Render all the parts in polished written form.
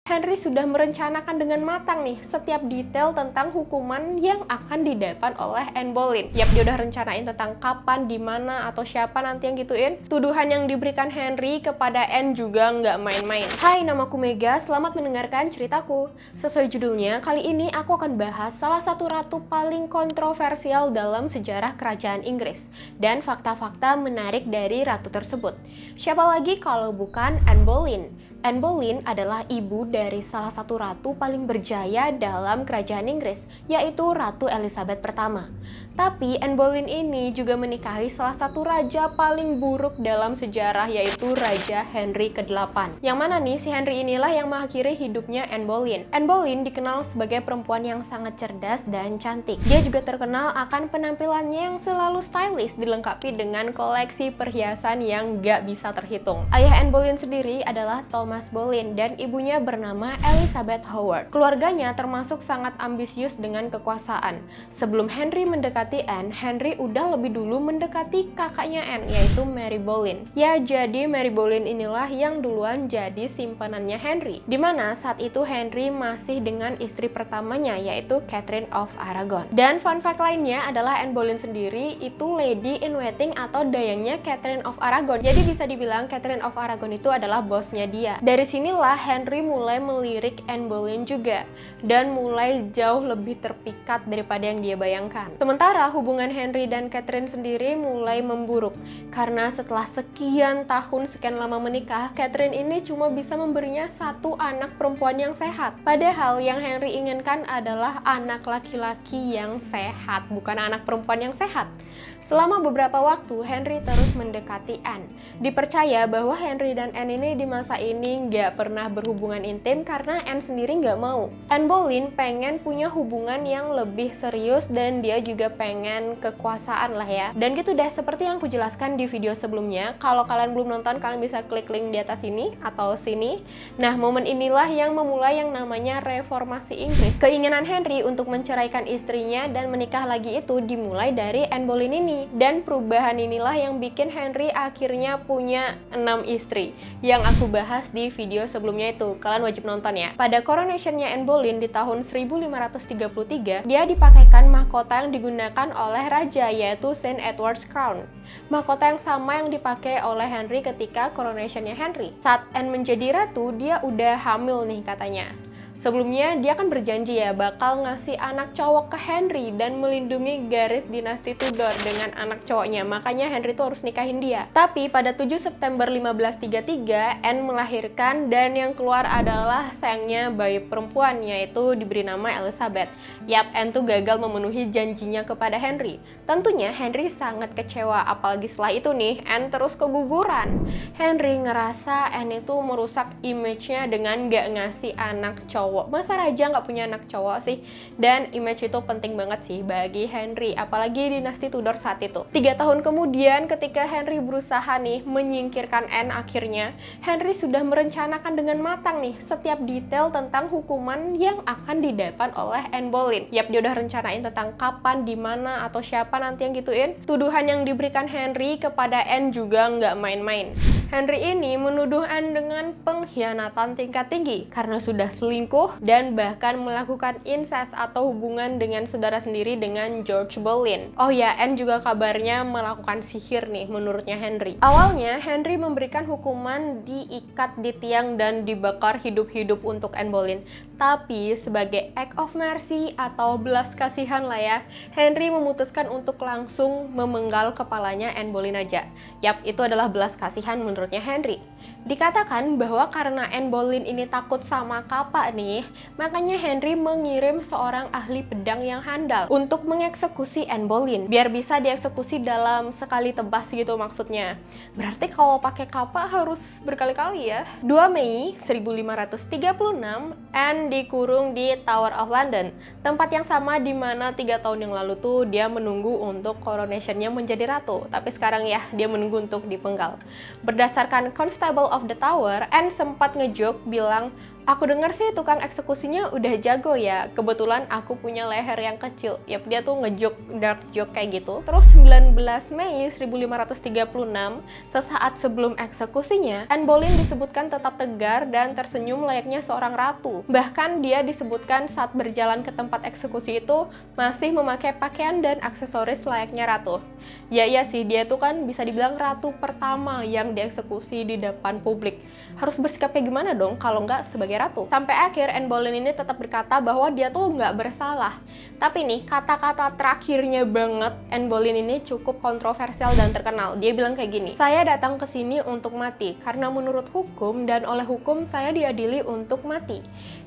Henry sudah merencanakan dengan matang nih setiap detail tentang hukuman yang akan didapat oleh Anne Boleyn. Yap, dia udah rencanain tentang kapan, di mana, atau siapa nanti yang gituin. Tuduhan yang diberikan Henry kepada Anne juga nggak main-main. Hai, namaku Mega, selamat mendengarkan ceritaku. Sesuai judulnya, kali ini aku akan bahas salah satu ratu paling kontroversial dalam sejarah kerajaan Inggris dan fakta-fakta menarik dari ratu tersebut. Siapa lagi kalau bukan Anne Boleyn? Anne Boleyn adalah ibu dari salah satu ratu paling berjaya dalam kerajaan Inggris, yaitu Ratu Elizabeth pertama. Tapi Anne Boleyn ini juga menikahi salah satu raja paling buruk dalam sejarah, yaitu Raja Henry ke-8. Yang mana nih, si Henry inilah yang mengakhiri hidupnya Anne Boleyn. Anne Boleyn dikenal sebagai perempuan yang sangat cerdas dan cantik. Dia juga terkenal akan penampilannya yang selalu stylish, dilengkapi dengan koleksi perhiasan yang gak bisa terhitung. Ayah Anne Boleyn sendiri adalah Thomas Boleyn dan ibunya bernama Elizabeth Howard. Keluarganya termasuk sangat ambisius dengan kekuasaan. Sebelum Henry mendekati Anne, Henry udah lebih dulu mendekati kakaknya Anne, yaitu Mary Boleyn. Ya, jadi Mary Boleyn inilah yang duluan jadi simpanannya Henry. Dimana saat itu Henry masih dengan istri pertamanya, yaitu Catherine of Aragon. Dan fun fact lainnya adalah Anne Boleyn sendiri itu lady in waiting atau dayangnya Catherine of Aragon. Jadi bisa dibilang Catherine of Aragon itu adalah bosnya dia. Dari sinilah Henry mulai melirik Anne Boleyn juga dan mulai jauh lebih terpikat daripada yang dia bayangkan. Sementara hubungan Henry dan Catherine sendiri mulai memburuk karena setelah sekian tahun, sekian lama menikah, Catherine ini cuma bisa memberinya satu anak perempuan yang sehat. Padahal yang Henry inginkan adalah anak laki-laki yang sehat, bukan anak perempuan yang sehat. Selama beberapa waktu, Henry terus mendekati Anne. Dipercaya bahwa Henry dan Anne ini di masa ini nggak pernah berhubungan intim karena Anne sendiri nggak mau. Anne Boleyn pengen punya hubungan yang lebih serius dan dia juga pengen kekuasaan lah ya. Dan gitu deh, seperti yang aku jelaskan di video sebelumnya. Kalau kalian belum nonton, kalian bisa klik link di atas sini atau sini. Nah, momen inilah yang memulai yang namanya reformasi Inggris. Keinginan Henry untuk menceraikan istrinya dan menikah lagi itu dimulai dari Anne Boleyn ini. Dan perubahan inilah yang bikin Henry akhirnya punya 6 istri yang aku bahas di video sebelumnya itu. Kalian wajib nonton ya. Pada coronationnya Anne Boleyn di tahun 1533, dia dipakaikan mahkota yang digunakan oleh raja, yaitu St. Edward's Crown. Mahkota yang sama yang dipakai oleh Henry ketika coronationnya Henry. Saat Anne menjadi ratu, dia udah hamil nih katanya. Sebelumnya dia kan berjanji ya bakal ngasih anak cowok ke Henry dan melindungi garis dinasti Tudor dengan anak cowoknya. Makanya Henry tuh harus nikahin dia. Tapi pada 7 September 1533, Anne melahirkan dan yang keluar adalah sayangnya bayi perempuan, yaitu diberi nama Elizabeth. Yap, Anne tuh gagal memenuhi janjinya kepada Henry. Tentunya Henry sangat kecewa, apalagi setelah itu nih Anne terus keguguran. Henry ngerasa Anne itu merusak image-nya dengan gak ngasih anak cowok. Masa raja nggak punya anak cowok sih? Dan image itu penting banget sih bagi Henry, apalagi dinasti Tudor saat itu. 3 tahun kemudian ketika Henry berusaha nih menyingkirkan Anne, akhirnya Henry sudah merencanakan dengan matang nih setiap detail tentang hukuman yang akan didapat oleh Anne Boleyn. Yap, dia udah rencanain tentang kapan, di mana, atau siapa nanti yang gituin. Tuduhan yang diberikan Henry kepada Anne juga nggak main-main. Henry ini menuduh Anne dengan pengkhianatan tingkat tinggi karena sudah selingkuh dan bahkan melakukan incest atau hubungan dengan saudara sendiri dengan George Boleyn. Oh ya, Anne juga kabarnya melakukan sihir nih menurutnya Henry. Awalnya Henry memberikan hukuman diikat di tiang dan dibakar hidup-hidup untuk Anne Boleyn. Tapi sebagai act of mercy atau belas kasihan lah ya, Henry memutuskan untuk langsung memenggal kepalanya Anne Boleyn aja. Yap, itu adalah belas kasihan menurutnya Henry. Dikatakan bahwa karena Anne Boleyn ini takut sama kapak nih, makanya Henry mengirim seorang ahli pedang yang handal untuk mengeksekusi Anne Boleyn, biar bisa dieksekusi dalam sekali tebas gitu maksudnya. Berarti kalau pakai kapak harus berkali-kali ya. 2 Mei 1536, Anne dikurung di Tower of London, tempat yang sama di mana 3 tahun yang lalu tuh dia menunggu untuk coronationnya menjadi ratu, tapi sekarang ya dia menunggu untuk dipenggal. Berdasarkan Constable of the Tower, Anne sempat ngejoke bilang, Aku dengar sih tukang eksekusinya udah jago ya. Kebetulan aku punya leher yang kecil. Yap, dia tuh ngejoke dark joke kayak gitu. Terus 19 Mei 1536, sesaat sebelum eksekusinya, Anne Boleyn disebutkan tetap tegar dan tersenyum layaknya seorang ratu. Bahkan dia disebutkan saat berjalan ke tempat eksekusi itu masih memakai pakaian dan aksesoris layaknya ratu. Ya iya sih, dia tuh kan bisa dibilang ratu pertama yang dieksekusi di depan publik. Harus bersikap kayak gimana dong kalau nggak sebagai ratu? Sampai akhir Anne Boleyn ini tetap berkata bahwa dia tuh nggak bersalah. Tapi nih, kata-kata terakhirnya banget Anne Boleyn ini cukup kontroversial dan terkenal. Dia bilang kayak gini, "Saya datang ke sini untuk mati, karena menurut hukum dan oleh hukum saya diadili untuk mati.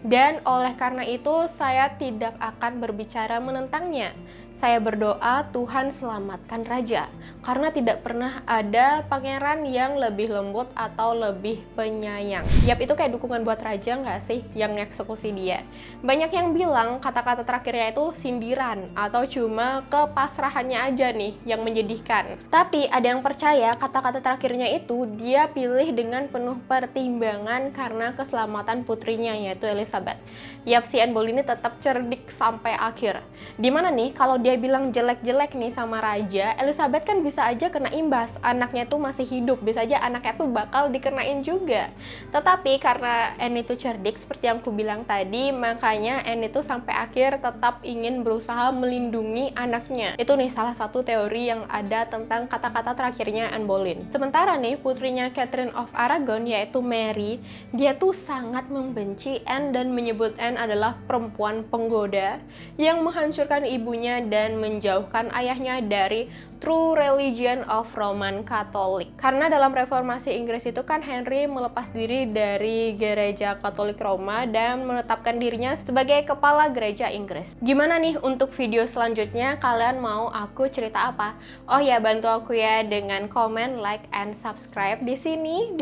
Dan oleh karena itu saya tidak akan berbicara menentangnya. Saya berdoa Tuhan selamatkan raja, karena tidak pernah ada pangeran yang lebih lembut atau lebih penyayang." Yap, itu kayak dukungan buat raja nggak sih yang eksekusi dia? Banyak yang bilang kata-kata terakhirnya itu sindiran atau cuma kepasrahannya aja nih yang menyedihkan. Tapi ada yang percaya kata-kata terakhirnya itu dia pilih dengan penuh pertimbangan karena keselamatan putrinya yaitu Elizabeth. Yap, si Anne Boleyn ini tetap cerdik sampai akhir. Dimana nih kalau dia bilang jelek-jelek nih sama raja, Elizabeth kan bisa aja kena imbas, anaknya tuh masih hidup, bisa aja anaknya tuh bakal dikenain juga. Tetapi karena Anne itu cerdik seperti yang aku bilang tadi, makanya Anne itu sampai akhir tetap ingin berusaha melindungi anaknya. Itu nih salah satu teori yang ada tentang kata-kata terakhirnya Anne Boleyn. Sementara nih putrinya Catherine of Aragon yaitu Mary, dia tuh sangat membenci Anne dan menyebut Anne adalah perempuan penggoda yang menghancurkan ibunya dan menjauhkan ayahnya dari true religion of Roman Catholic. Karena dalam reformasi Inggris itu kan Henry melepas diri dari gereja Katolik Roma dan menetapkan dirinya sebagai kepala gereja Inggris. Gimana nih untuk video selanjutnya, kalian mau aku cerita apa? Oh ya, bantu aku ya dengan komen, like, and subscribe di sini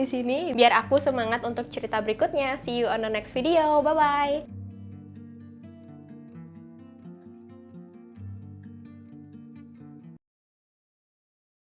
biar aku semangat untuk cerita berikutnya. See you on the next video. Bye bye.